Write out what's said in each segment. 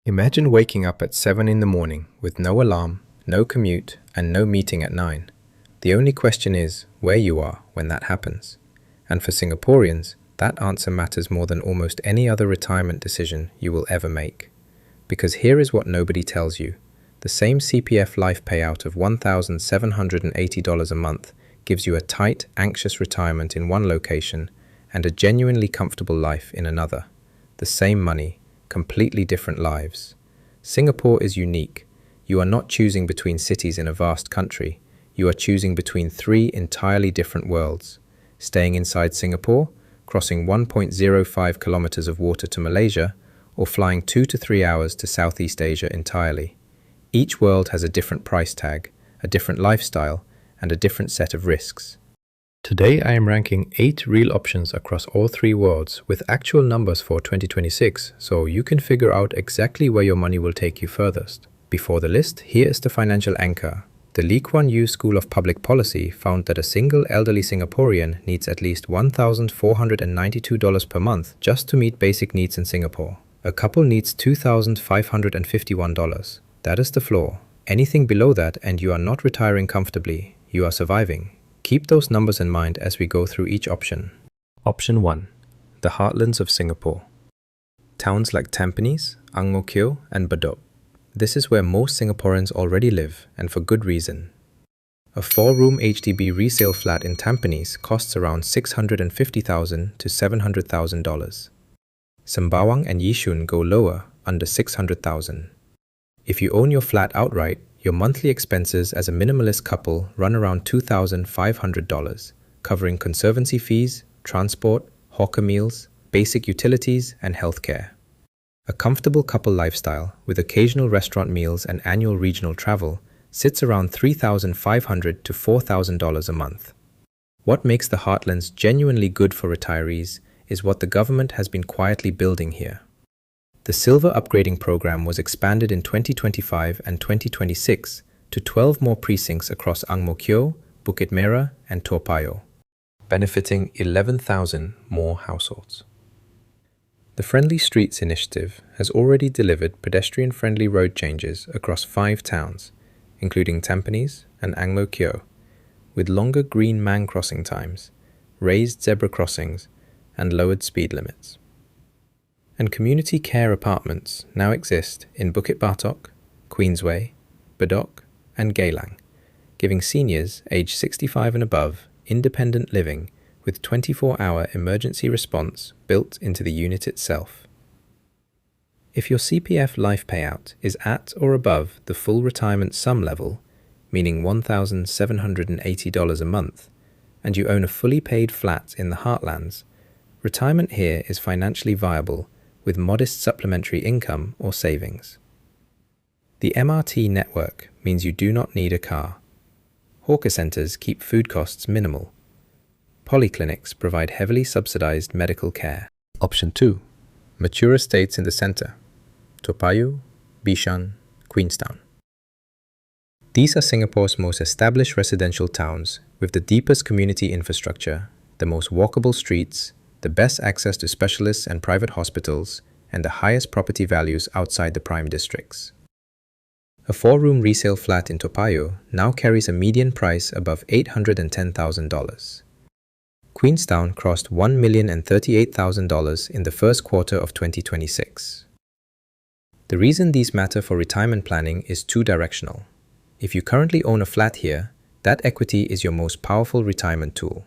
Imagine waking up at 7 in the morning with no alarm, no commute, and no meeting at 9. The only question is where you are when that happens. And for Singaporeans, that answer matters more than almost any other retirement decision you will ever make. Because here is what nobody tells you. The same CPF Life payout of $1,780 a month gives you a tight, anxious retirement in one location and a genuinely comfortable life in another. The same money, completely different lives. Singapore is unique. You are not choosing between cities in a vast country. You are choosing between three entirely different worlds. Staying inside Singapore, crossing 1.05 kilometers of water to Malaysia, or flying 2 to 3 hours to Southeast Asia entirely. Each world has a different price tag, a different lifestyle, and a different set of risks. Today I am ranking 8 real options across all 3 worlds with actual numbers for 2026, so you can figure out exactly where your money will take you furthest. Before the list, here is the financial anchor. The Lee Kuan Yew School of Public Policy found that a single elderly Singaporean needs at least $1,492 per month just to meet basic needs in Singapore. A couple needs $2,551. That is the floor. Anything below that and you are not retiring comfortably, you are surviving. Keep those numbers in mind as we go through each option. Option 1. The heartlands of Singapore. Towns like Tampines, Ang Mo Kio, and Bedok. This is where most Singaporeans already live, and for good reason. A 4-room HDB resale flat in Tampines costs around $650,000 to $700,000. Sembawang and Yishun go lower, under $600,000. If you own your flat outright, your monthly expenses as a minimalist couple run around $2,500, covering conservancy fees, transport, hawker meals, basic utilities, and healthcare. A comfortable couple lifestyle, with occasional restaurant meals and annual regional travel, sits around $3,500 to $4,000 a month. What makes the heartlands genuinely good for retirees is what the government has been quietly building here. The Silver Upgrading Program was expanded in 2025 and 2026 to 12 more precincts across Ang Mo Kio, Bukit Merah, and Toa Payoh, benefiting 11,000 more households. The Friendly Streets initiative has already delivered pedestrian-friendly road changes across 5 towns, including Tampines and Ang Mo Kio, with longer green man crossing times, raised zebra crossings, and lowered speed limits. And community care apartments now exist in Bukit Batok, Queensway, Bedok, and Geylang, giving seniors aged 65 and above independent living with 24-hour emergency response built into the unit itself. If your CPF Life payout is at or above the full retirement sum level, meaning $1,780 a month, and you own a fully paid flat in the heartlands, retirement here is financially viable with modest supplementary income or savings. The MRT network means you do not need a car. Hawker centres keep food costs minimal. Polyclinics provide heavily subsidized medical care. Option 2. Mature estates in the centre. Toa Payoh, Bishan, Queenstown. These are Singapore's most established residential towns with the deepest community infrastructure, the most walkable streets, the best access to specialists and private hospitals, and the highest property values outside the prime districts. A 4-room resale flat in Toa Payoh now carries a median price above $810,000. Queenstown crossed $1,038,000 in the first quarter of 2026. The reason these matter for retirement planning is two-directional. If you currently own a flat here, that equity is your most powerful retirement tool.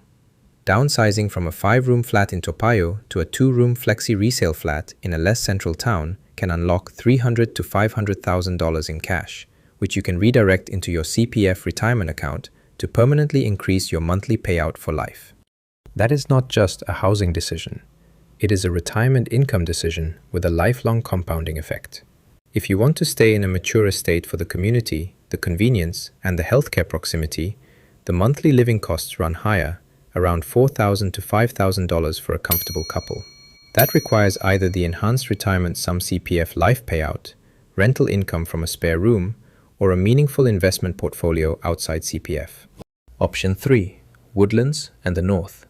Downsizing from a 5-room flat in Toa Payoh to a 2-room flexi resale flat in a less central town can unlock $300,000 to $500,000 in cash, which you can redirect into your CPF retirement account to permanently increase your monthly payout for life. That is not just a housing decision. It is a retirement income decision with a lifelong compounding effect. If you want to stay in a mature estate for the community, the convenience, and the healthcare proximity, the monthly living costs run higher, around $4,000 to $5,000 for a comfortable couple. That requires either the enhanced retirement sum CPF Life payout, rental income from a spare room, or a meaningful investment portfolio outside CPF. Option 3. Woodlands and the North.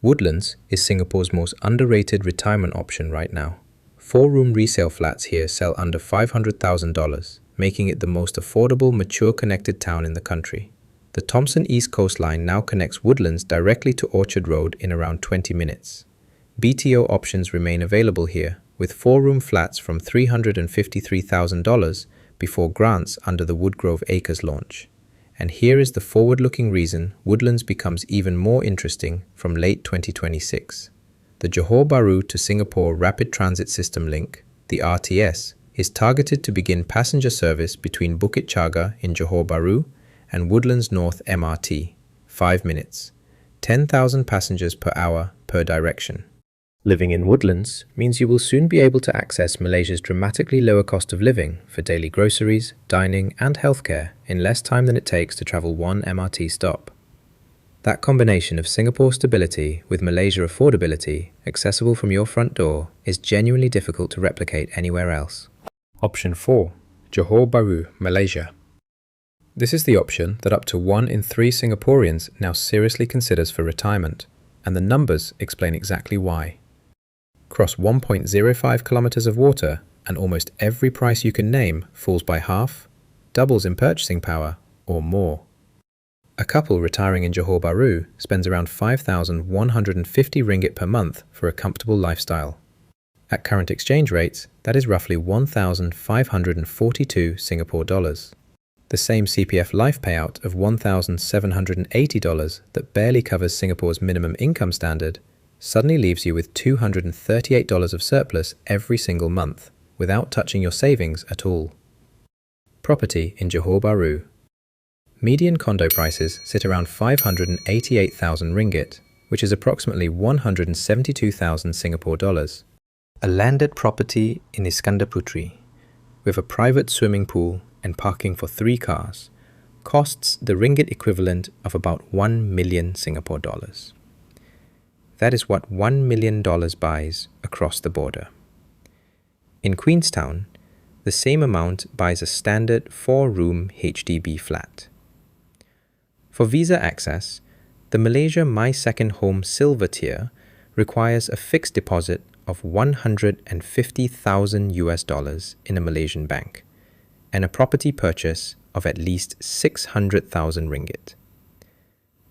Woodlands is Singapore's most underrated retirement option right now. 4-room resale flats here sell under $500,000, making it the most affordable, mature connected town in the country. The Thompson East Coastline now connects Woodlands directly to Orchard Road in around 20 minutes. BTO options remain available here, with 4-room flats from $353,000 before grants under the Woodgrove Acres launch. And here is the forward-looking reason Woodlands becomes even more interesting from late 2026. The Johor Bahru to Singapore Rapid Transit System link, the RTS, is targeted to begin passenger service between Bukit Chaga in Johor Bahru and Woodlands North MRT, 5 minutes, 10,000 passengers per hour per direction. Living in Woodlands means you will soon be able to access Malaysia's dramatically lower cost of living for daily groceries, dining and healthcare in less time than it takes to travel one MRT stop. That combination of Singapore stability with Malaysia affordability, accessible from your front door, is genuinely difficult to replicate anywhere else. Option 4. Johor Bahru, Malaysia. This is the option that up to 1 in 3 Singaporeans now seriously considers for retirement, and the numbers explain exactly why. Cross 1.05 kilometers of water, and almost every price you can name falls by half, doubles in purchasing power, or more. A couple retiring in Johor Bahru spends around 5,150 ringgit per month for a comfortable lifestyle. At current exchange rates, that is roughly 1,542 Singapore dollars. The same CPF LIFE payout of $1,780 that barely covers Singapore's minimum income standard suddenly leaves you with $238 of surplus every single month, without touching your savings at all. Property in Johor Bahru. Median condo prices sit around 588,000 ringgit, which is approximately 172,000 Singapore dollars. A landed property in Iskandar Puteri, with a private swimming pool and parking for 3 cars, costs the ringgit equivalent of about 1 million Singapore dollars. That is what $1 million buys across the border. In Queenstown, the same amount buys a standard 4-room HDB flat. For visa access, the Malaysia My Second Home Silver tier requires a fixed deposit of 150,000 US dollars in a Malaysian bank and a property purchase of at least 600,000 ringgit.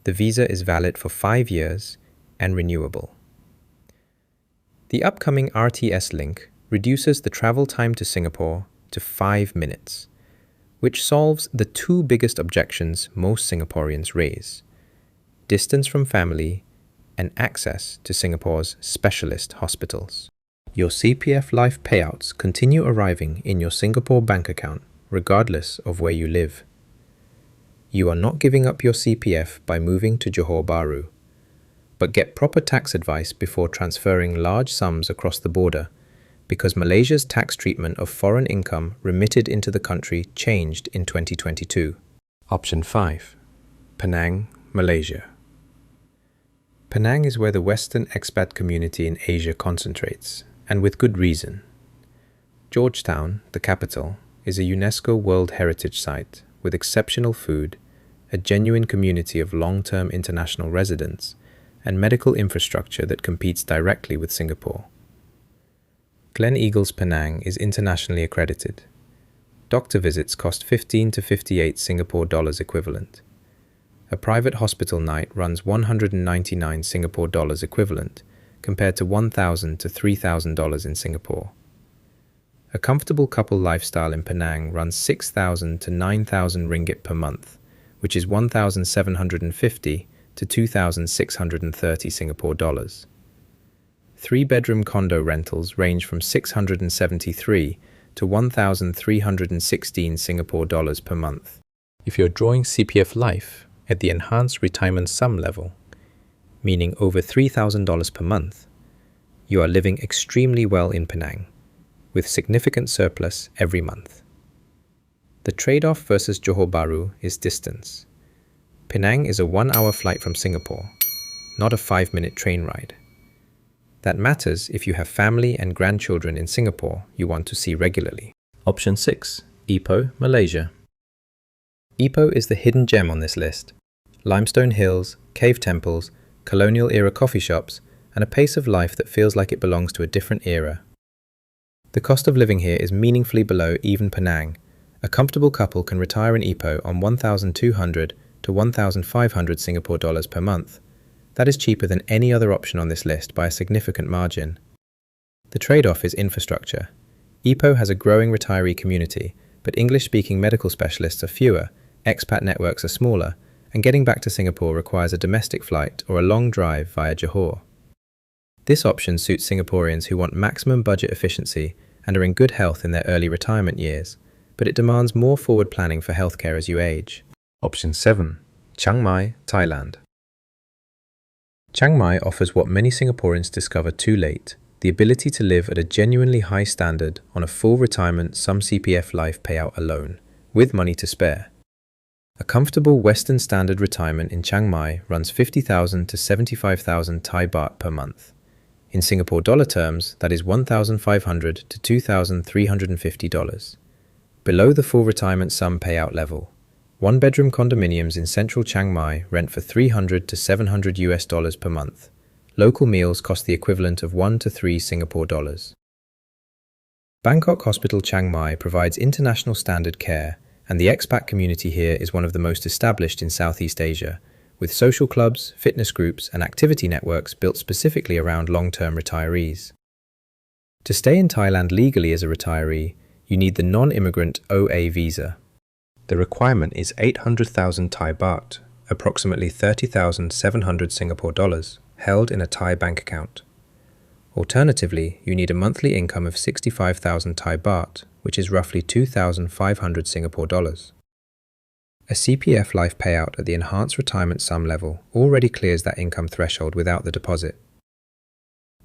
The visa is valid for 5 years and renewable. The upcoming RTS link reduces the travel time to Singapore to 5 minutes, which solves the 2 biggest objections most Singaporeans raise: distance from family and access to Singapore's specialist hospitals. Your CPF Life payouts continue arriving in your Singapore bank account regardless of where you live. You are not giving up your CPF by moving to Johor Bahru, but get proper tax advice before transferring large sums across the border, because Malaysia's tax treatment of foreign income remitted into the country changed in 2022. Option 5. Penang, Malaysia. Penang is where the Western expat community in Asia concentrates, and with good reason. Georgetown, the capital, is a UNESCO World Heritage Site with exceptional food, a genuine community of long-term international residents, and medical infrastructure that competes directly with Singapore. Glen Eagles Penang is internationally accredited. Doctor visits cost 15 to 58 Singapore dollars equivalent. A private hospital night runs 199 Singapore dollars equivalent, compared to $1,000 to $3,000 in Singapore. A comfortable couple lifestyle in Penang runs 6,000 to 9,000 ringgit per month, which is 1,750 to 2,630 Singapore dollars. 3-bedroom condo rentals range from 673 to 1,316 Singapore dollars per month. If you're drawing CPF Life at the enhanced retirement sum level, meaning over $3,000 per month, you are living extremely well in Penang, with significant surplus every month. The trade-off versus Johor Bahru is distance. Penang is a 1-hour flight from Singapore, not a 5-minute train ride. That matters if you have family and grandchildren in Singapore you want to see regularly. Option 6. Ipoh, Malaysia. Ipoh is the hidden gem on this list. Limestone hills, cave temples, colonial-era coffee shops, and a pace of life that feels like it belongs to a different era. The cost of living here is meaningfully below even Penang. A comfortable couple can retire in Ipoh on 1,200 to 1,500 Singapore dollars per month. That is cheaper than any other option on this list by a significant margin. The trade-off is infrastructure. Ipoh has a growing retiree community, but English-speaking medical specialists are fewer, expat networks are smaller, and getting back to Singapore requires a domestic flight or a long drive via Johor. This option suits Singaporeans who want maximum budget efficiency and are in good health in their early retirement years, but it demands more forward planning for healthcare as you age. Option 7. Chiang Mai, Thailand. Chiang Mai offers what many Singaporeans discover too late: the ability to live at a genuinely high standard on a full retirement some CPF LIFE payout alone, with money to spare. A comfortable Western standard retirement in Chiang Mai runs 50,000 to 75,000 Thai baht per month. In Singapore dollar terms, that is $1,500 to $2,350. Below the full retirement sum payout level, one-bedroom condominiums in central Chiang Mai rent for $300 to $700 per month. Local meals cost the equivalent of 1 to 3 Singapore dollars. Bangkok Hospital Chiang Mai provides international standard care, and the expat community here is one of the most established in Southeast Asia, with social clubs, fitness groups, and activity networks built specifically around long-term retirees. To stay in Thailand legally as a retiree, you need the non-immigrant OA visa. The requirement is 800,000 Thai baht, approximately 30,700 Singapore dollars, held in a Thai bank account. Alternatively, you need a monthly income of 65,000 Thai baht, which is roughly 2,500 Singapore dollars. A CPF LIFE payout at the enhanced retirement sum level already clears that income threshold without the deposit.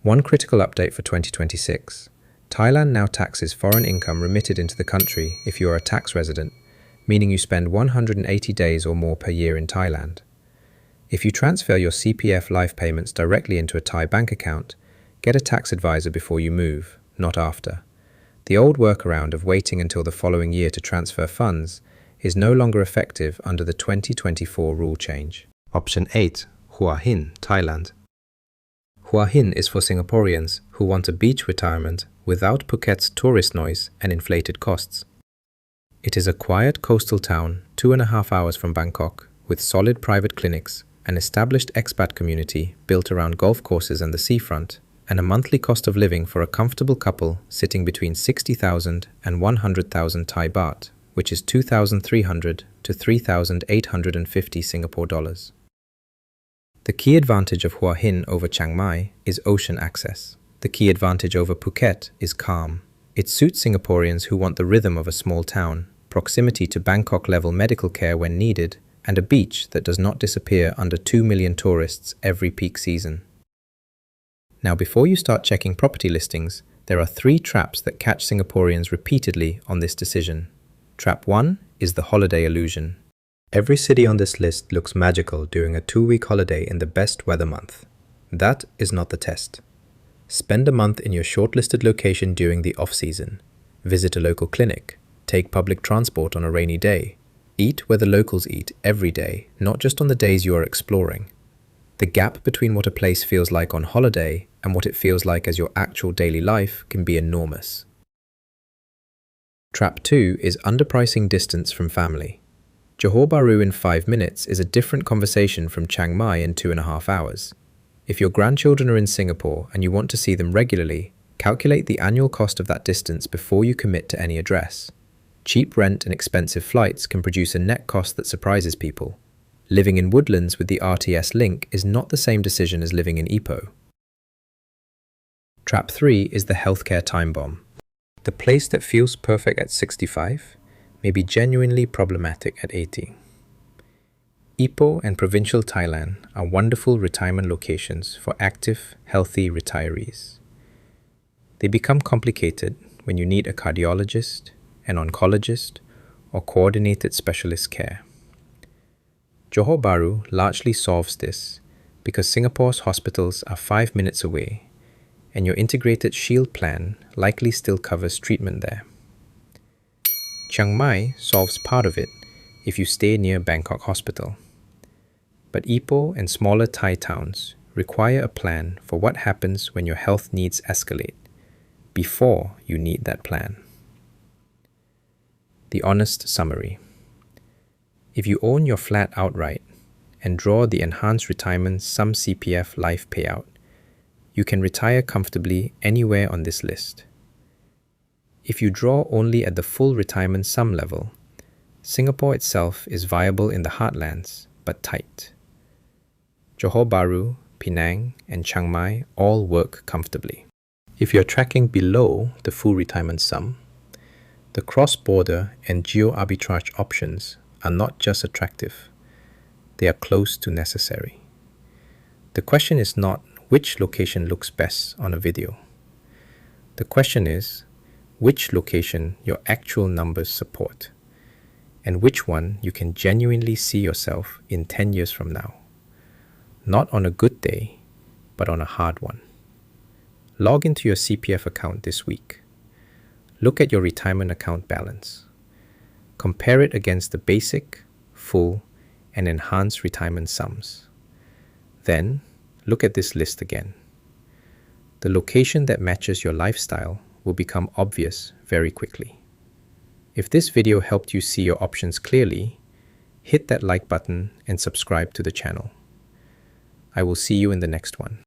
One critical update for 2026. Thailand now taxes foreign income remitted into the country if you are a tax resident, meaning you spend 180 days or more per year in Thailand. If you transfer your CPF LIFE payments directly into a Thai bank account, get a tax advisor before you move, not after. The old workaround of waiting until the following year to transfer funds is no longer effective under the 2024 rule change. Option 8. Hua Hin, Thailand. Hua Hin is for Singaporeans who want a beach retirement without Phuket's tourist noise and inflated costs. It is a quiet coastal town 2.5 hours from Bangkok, with solid private clinics, an established expat community built around golf courses and the seafront, and a monthly cost of living for a comfortable couple sitting between 60,000 and 100,000 Thai baht, which is 2,300 to 3,850 Singapore dollars. The key advantage of Hua Hin over Chiang Mai is ocean access. The key advantage over Phuket is calm. It suits Singaporeans who want the rhythm of a small town, proximity to Bangkok-level medical care when needed, and a beach that does not disappear under 2 million tourists every peak season. Now, before you start checking property listings, there are 3 traps that catch Singaporeans repeatedly on this decision. Trap 1 is the holiday illusion. Every city on this list looks magical during a 2-week holiday in the best weather month. That is not the test. Spend a month in your shortlisted location during the off-season. Visit a local clinic. Take public transport on a rainy day. Eat where the locals eat every day, not just on the days you are exploring. The gap between what a place feels like on holiday and what it feels like as your actual daily life can be enormous. Trap 2 is underpricing distance from family. Johor Bahru in 5 minutes is a different conversation from Chiang Mai in 2.5 hours. If your grandchildren are in Singapore and you want to see them regularly, calculate the annual cost of that distance before you commit to any address. Cheap rent and expensive flights can produce a net cost that surprises people. Living in Woodlands with the RTS link is not the same decision as living in Ipoh. Trap 3 is the healthcare time bomb. The place that feels perfect at 65 may be genuinely problematic at 80. Ipoh and provincial Thailand are wonderful retirement locations for active, healthy retirees. They become complicated when you need a cardiologist, an oncologist, or coordinated specialist care. Johor Bahru largely solves this because Singapore's hospitals are 5 minutes away, and your integrated shield plan likely still covers treatment there. Chiang Mai solves part of it if you stay near Bangkok Hospital. But Ipoh and smaller Thai towns require a plan for what happens when your health needs escalate. before you need that plan. The honest summary. If you own your flat outright and draw the Enhanced Retirement Sum CPF Life payout, you can retire comfortably anywhere on this list. If you draw only at the full retirement sum level, Singapore itself is viable in the heartlands, but tight. Johor Bahru, Penang, and Chiang Mai all work comfortably. If you're tracking below the full retirement sum, the cross-border and geo-arbitrage options are not just attractive, they are close to necessary. The question is not which location looks best on a video. The question is which location your actual numbers support, and which one you can genuinely see yourself in 10 years from now. Not on a good day, but on a hard one. Log into your CPF account this week. Look at your retirement account balance. Compare it against the basic, full, and enhanced retirement sums. Then, look at this list again. The location that matches your lifestyle will become obvious very quickly. If this video helped you see your options clearly, hit that like button and subscribe to the channel. I will see you in the next one.